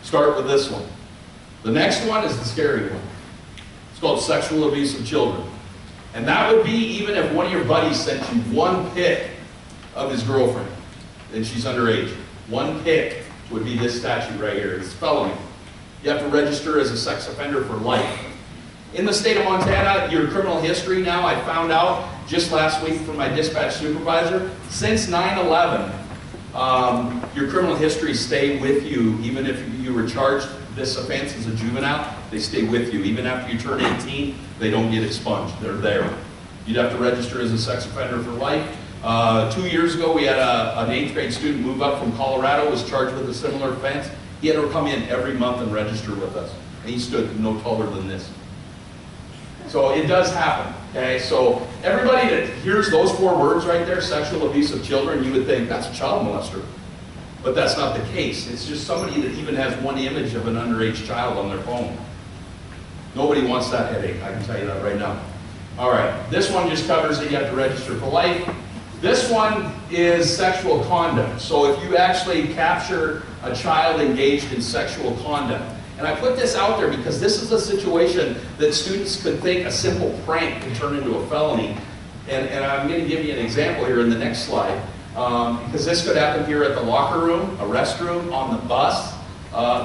start with this one. The next one is the scary one. It's called sexual abuse of children. And that would be even if one of your buddies sent you 1 pic of his girlfriend, and she's underage. 1 pic would be this statute right here. It's felony. You have to register as a sex offender for life. In the state of Montana, your criminal history now, I found out just last week from my dispatch supervisor, since 9/11, your criminal history stayed with you even if you were charged this offense as a juvenile. They stay with you. Even after you turn 18, they don't get expunged. They're there. You'd have to register as a sex offender for life. 2 years ago, we had an 8th grade student move up from Colorado, was charged with a similar offense. He had to come in every month and register with us. And he stood no taller than this. So it does happen, okay? So everybody that hears those 4 words right there, sexual abuse of children, you would think that's a child molester. But that's not the case. It's just somebody that even has one image of an underage child on their phone. Nobody wants that headache, I can tell you that right now. All right, this one just covers that you have to register for life. This one is sexual conduct. So if you actually capture a child engaged in sexual conduct, and I put this out there because this is a situation that students could think a simple prank could turn into a felony. And I'm going to give you an example here in the next slide. Because this could happen here at the locker room, a restroom, on the bus.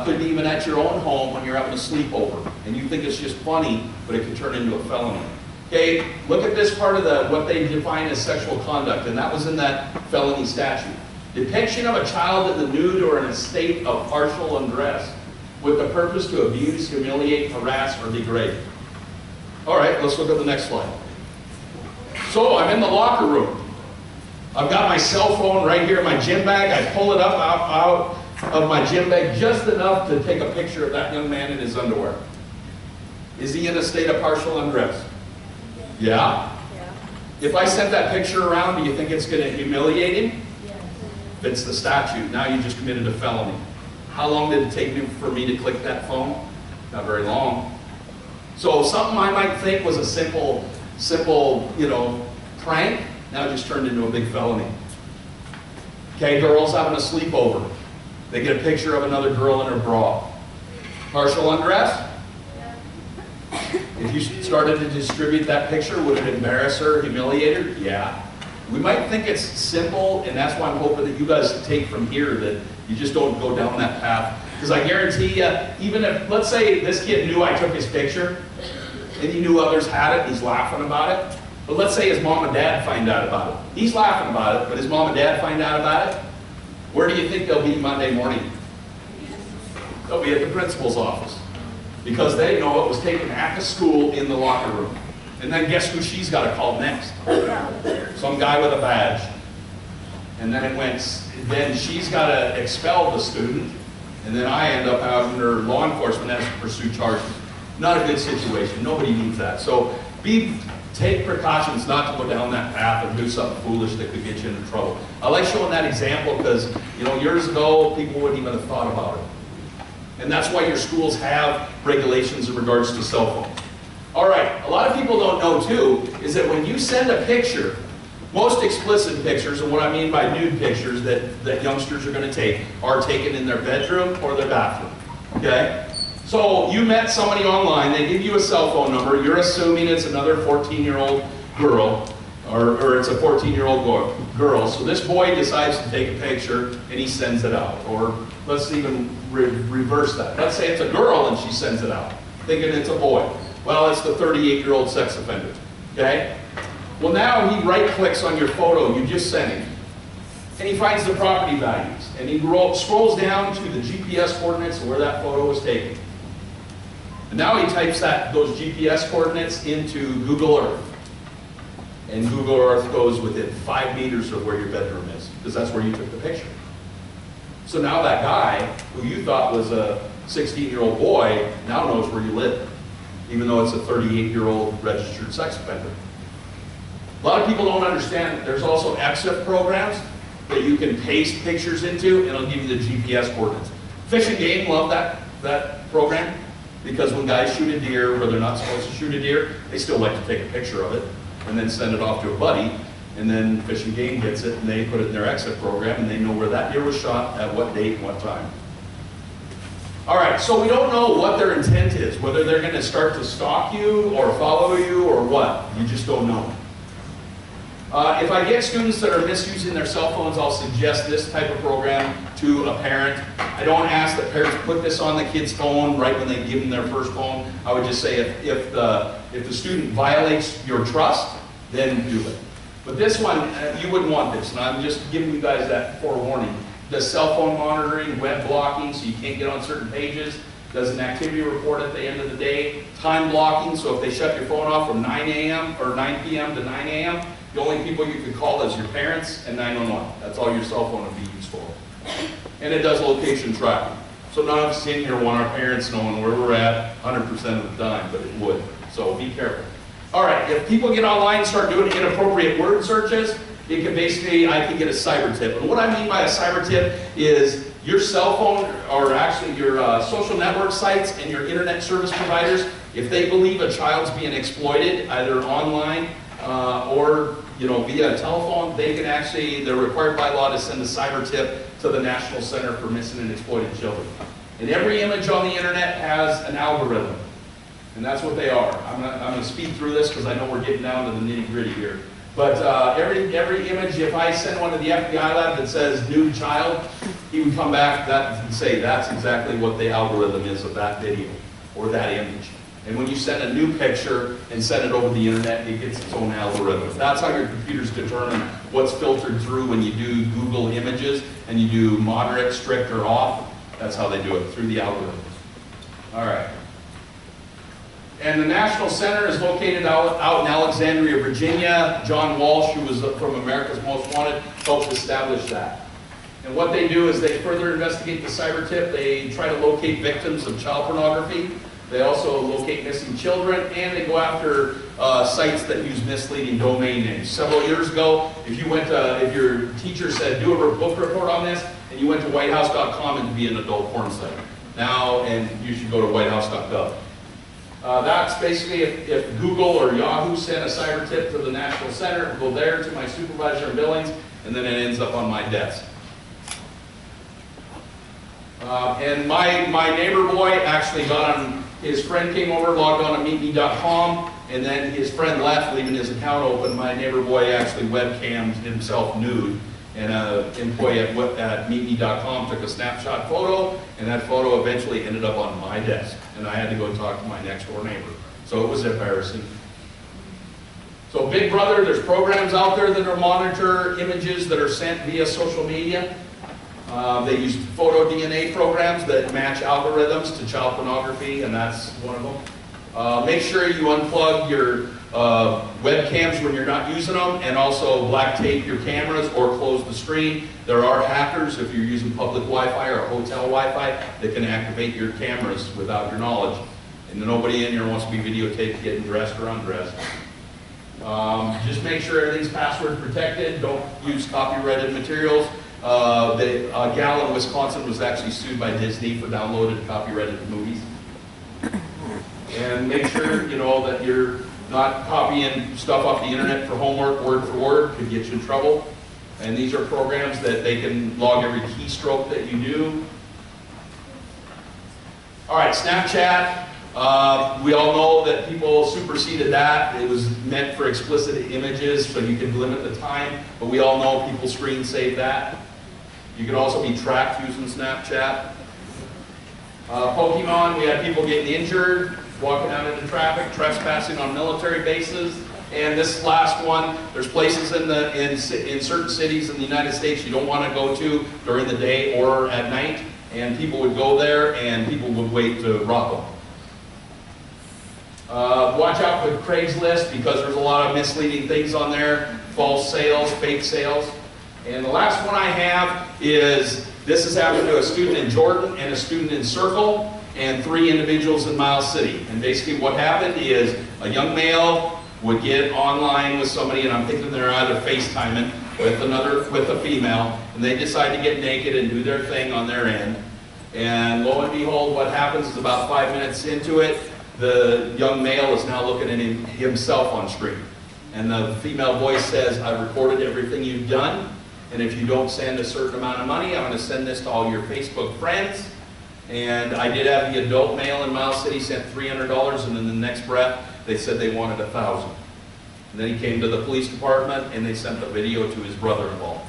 Could be even at your own home when you're having a sleepover. And you think it's just funny, but it could turn into a felony. Okay, look at this part of what they define as sexual conduct. And that was in that felony statute. Depiction of a child in the nude or in a state of partial undress with the purpose to abuse, humiliate, harass, or degrade. All right, let's look at the next slide. So I'm in the locker room. I've got my cell phone right here in my gym bag. I pull it up out of my gym bag just enough to take a picture of that young man in his underwear. Is he in a state of partial undress? Yeah? If I sent that picture around, do you think it's going to humiliate him? It's the statute. Now you just committed a felony. How long did it take me for me to click that phone? Not very long. So something I might think was a simple, prank, now just turned into a big felony. Okay, girls having a sleepover. They get a picture of another girl in her bra. Partial undress? If you started to distribute that picture, would it embarrass her, humiliate her? Yeah. We might think it's simple, and that's why I'm hoping that you guys take from here that you just don't go down that path. Because I guarantee you, even if, let's say this kid knew I took his picture, and he knew others had it, and he's laughing about it. But let's say his mom and dad find out about it. He's laughing about it, but his mom and dad find out about it. Where do you think they'll be Monday morning? They'll be at the principal's office. Because they know it was taken at the school in the locker room. And then guess who she's got to call next? Some guy with a badge. And then she's got to expel the student. And then I end up having her law enforcement has to pursue charges. Not a good situation. Nobody needs that. So take precautions not to go down that path and do something foolish that could get you into trouble. I like showing that example because, years ago, people wouldn't even have thought about it. And that's why your schools have regulations in regards to cell phones. All right, a lot of people don't know too, is that when you send a picture, most explicit pictures, and what I mean by nude pictures that youngsters are going to take, are taken in their bedroom or their bathroom, okay? So you met somebody online, they give you a cell phone number, you're assuming it's another 14-year-old girl, or it's a 14-year-old girl. So this boy decides to take a picture and he sends it out. Or let's even reverse that. Let's say it's a girl and she sends it out, thinking it's a boy. Well, it's the 38-year-old sex offender, okay? Well, now he right-clicks on your photo you just sent him, and he finds the property values, and he scrolls down to the GPS coordinates of where that photo was taken. And now he types those GPS coordinates into Google Earth. And Google Earth goes within 5 meters of where your bedroom is, because that's where you took the picture. So now that guy, who you thought was a 16-year-old boy, now knows where you live, even though it's a 38-year-old registered sex offender. A lot of people don't understand that there's also EXIF programs that you can paste pictures into, and it'll give you the GPS coordinates. Fish and Game love that program, because when guys shoot a deer where they're not supposed to shoot a deer, they still like to take a picture of it and then send it off to a buddy, and then Fish and Game gets it and they put it in their EXIF program and they know where that deer was shot, at what date, and what time. All right, so we don't know what their intent is, whether they're going to start to stalk you or follow you or what. You just don't know. If I get students that are misusing their cell phones, I'll suggest this type of program to a parent. I don't ask that parents put this on the kid's phone right when they give them their first phone. I would just say if the student violates your trust, then do it. But this one, you wouldn't want this, and I'm just giving you guys that forewarning. The cell phone monitoring, web blocking, so you can't get on certain pages. does an activity report at the end of the day, time blocking, so if they shut your phone off from 9 a.m. or 9 p.m. to 9 a.m., the only people you can call is your parents and 911. That's all your cell phone would be used for. And it does location tracking. So none of us in here want our parents knowing where we're at 100% of the time, but it would. So be careful. All right, if people get online and start doing inappropriate word searches, it can basically, I can get a cyber tip. And what I mean by a cyber tip is your cell phone, or actually your social network sites and your internet service providers, if they believe a child's being exploited, either online or via a telephone, they can actually, they're required by law to send a cyber tip to the National Center for Missing and Exploited Children. And every image on the internet has an algorithm. And that's what they are. I'm going to speed through this because I know we're getting down to the nitty-gritty here. But every image, if I send one to the FBI lab that says nude child, he would come back and say that's exactly what the algorithm is of that video or that image. And when you send a new picture and send it over the internet, it gets its own algorithm. That's how your computers determine what's filtered through when you do Google images and you do moderate, strict, or off. That's how they do it, through the algorithm. All right. And the National Center is located out in Alexandria, Virginia. John Walsh, who was from America's Most Wanted, helped establish that. And what they do is they further investigate the cyber tip. They try to locate victims of child pornography. They also locate missing children, and they go after sites that use misleading domain names. Several years ago, if your teacher said, do a book report on this, and you went to whitehouse.com, it would be an adult porn site. Now, and you should go to whitehouse.gov. That's basically if Google or Yahoo sent a cyber tip to the National Center, it'll go there to my supervisor in Billings, and then it ends up on my desk. And my neighbor boy actually got on, his friend came over, logged on to meetme.com, and then his friend left, leaving his account open. My neighbor boy actually webcammed himself nude, and an employee at meetme.com took a snapshot photo, and that photo eventually ended up on my desk, and I had to go talk to my next door neighbor. So it was embarrassing. So Big Brother, there's programs out there that monitor images that are sent via social media. They use photo DNA programs that match algorithms to child pornography, and that's one of them. Make sure you unplug your webcams when you're not using them, and also black tape your cameras or close the screen. There are hackers, if you're using public Wi-Fi or hotel Wi-Fi, that can activate your cameras without your knowledge. And nobody in here wants to be videotaped getting dressed or undressed. Just make sure everything's password protected. Don't use copyrighted materials. A gal in Wisconsin was actually sued by Disney for downloaded copyrighted movies. And make sure that you're not copying stuff off the internet for homework, word for word, could get you in trouble. And these are programs that they can log every keystroke that you do. All right, Snapchat. We all know that people superseded that. It was meant for explicit images, so you can limit the time. But we all know people screen save that. You can also be tracked using Snapchat. Pokemon, we had people getting injured, walking out into traffic, trespassing on military bases. And this last one, there's places in certain cities in the United States you don't want to go to during the day or at night. And people would go there and people would wait to rob them. Watch out for Craigslist because there's a lot of misleading things on there. False sales, fake sales. And the last one I have is, this has happened to a student in Jordan and a student in Circle and 3 individuals in Miles City. And basically what happened is a young male would get online with somebody, and I'm thinking they're either FaceTiming with a female, and they decide to get naked and do their thing on their end. And lo and behold, what happens is about 5 minutes into it, the young male is now looking at himself on screen. And the female voice says, "I've recorded everything you've done, and if you don't send a certain amount of money, I'm going to send this to all your Facebook friends." And I did have the adult male in Miles City sent $300, and in the next breath, they said they wanted $1,000. And then he came to the police department, and they sent the video to his brother-in-law.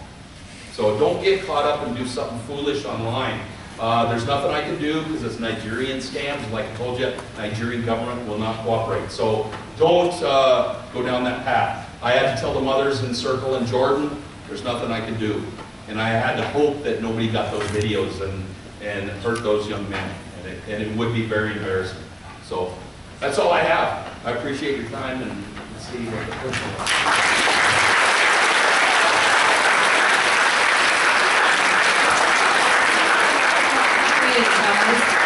So don't get caught up and do something foolish online. There's nothing I can do because it's Nigerian scams. Like I told you, Nigerian government will not cooperate. So don't go down that path. I had to tell the mothers in Circle and Jordan, there's nothing I can do. And I had to hope that nobody got those videos and hurt those young men. and it would be very embarrassing. So that's all I have. I appreciate your time, and let's see what the person is.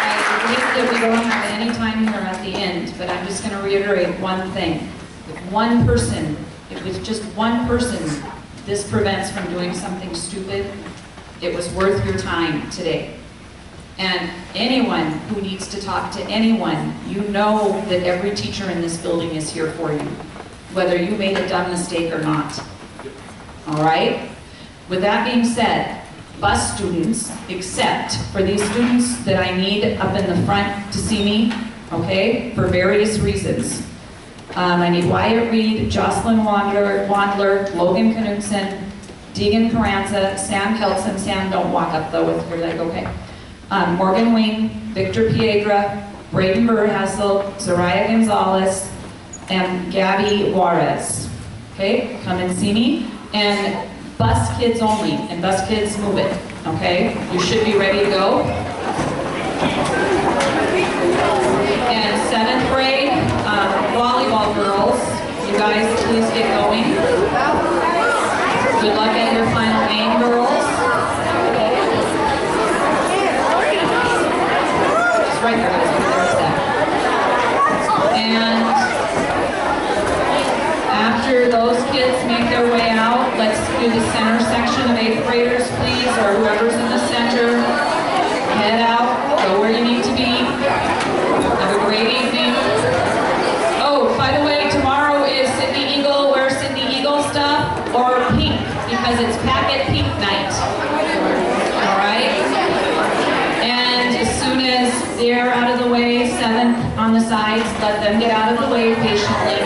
I believe that we don't have any time here at the end, but I'm just going to reiterate one thing. If with just one person, this prevents from doing something stupid, it was worth your time today. And anyone who needs to talk to anyone, you know that every teacher in this building is here for you, whether you made a dumb mistake or not. All right? With that being said, bus students, except for these students that I need up in the front to see me, okay, for various reasons. I need Wyatt Reed, Jocelyn Wandler, Logan Knudsen, Deegan Carranza, Sam Kelson. Sam, don't walk up though with your leg, okay? Morgan Wing, Victor Piedra, Braden Burhassel, Soraya Gonzalez, and Gabby Juarez. Okay, come and see me. And bus kids only, and bus kids move it, okay? You should be ready to go. And 7th grade, volleyball girls, you guys please get going. Good luck at your final game, girls. It's right there, guys. There's that. And after those kids make their way out, let's do the center section of 8th graders, please, or whoever's in the center. Head out, go where you need to be. Have a great evening. Oh, by the way, tomorrow is Sydney Eagle. Wear Sydney Eagle stuff or pink, because it's packet pink night. All right? And as soon as they're out of the way, 7th on the sides, let them get out of the way patiently.